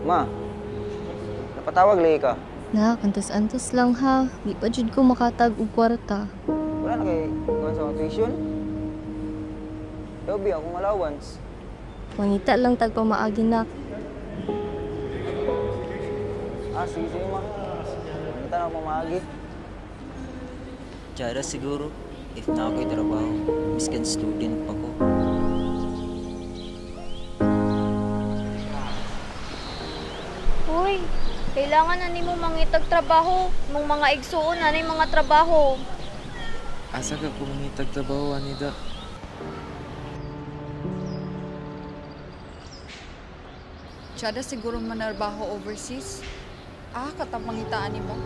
Ma, napatawag lagi ka. Na, antos-antos lang ha. Di pa jud ko makatag og kwarta. Wala na kay kuhan sa akong tuition. Yobi, akong allowance. Mangita lang tag pamaagi na. Sige, sige, ma. Mangita na akong maagi. Tsara siguro, if na ako'y trabaho, miskan student pa ko. Uy, kailangan na nimo mangitag trabaho. Mong mga igsuon na mga trabaho. Asa ka kumangitag trabaho, Anida? Tsada siguro manarbaho overseas. Katapangitaan ni mo.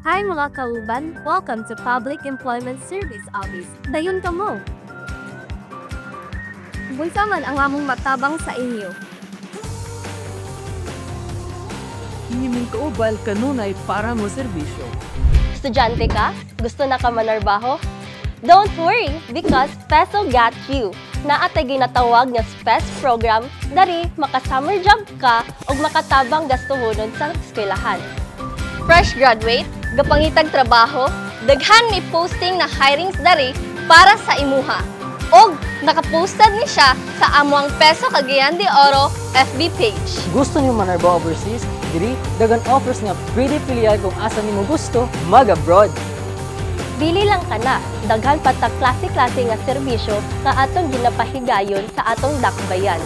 Hi mga kauban! Welcome to Public Employment Service Office. Dayon ka mo! Bunsa man ang among matabang sa inyo. Hinimin kaubal kanunay para mo serbisyo. Estudyante ka? Gusto na ka manarbaho? Don't worry because Peso got you. Naatay ginatawag nga SPES program dari maka-summer job ka o makatabang gastuhonon sa eskwelahan. Fresh graduate, gapangitag trabaho, daghan may posting na hirings dari para sa imuha. Og nakaposted ni siya sa amuang Peso Cagayan de Oro FB page. Gusto niyo manarbaho overseas? Diri, dagan offers nga pwede pilihan kung asa nimo gusto mag-abroad. Dili lang kana, daghan patag klase-klase nga serbisyo nga atong ginapahigayon sa atong dakbayan.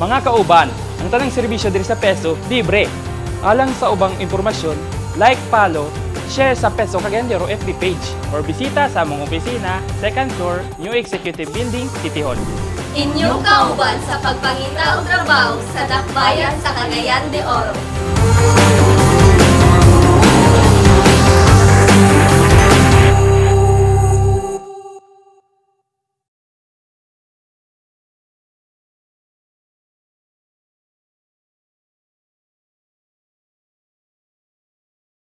Mga kauban, ang tanang serbisyo diri sa Peso, libre. Alang sa ubang impormasyon, like, follow, share sa Peso Cagayan de Oro FB page or bisita sa among opisina, 2nd floor, New Executive Building, City Hall. Inyong kauban sa pagpangita og trabaho sa dakbayan sa Cagayan de Oro.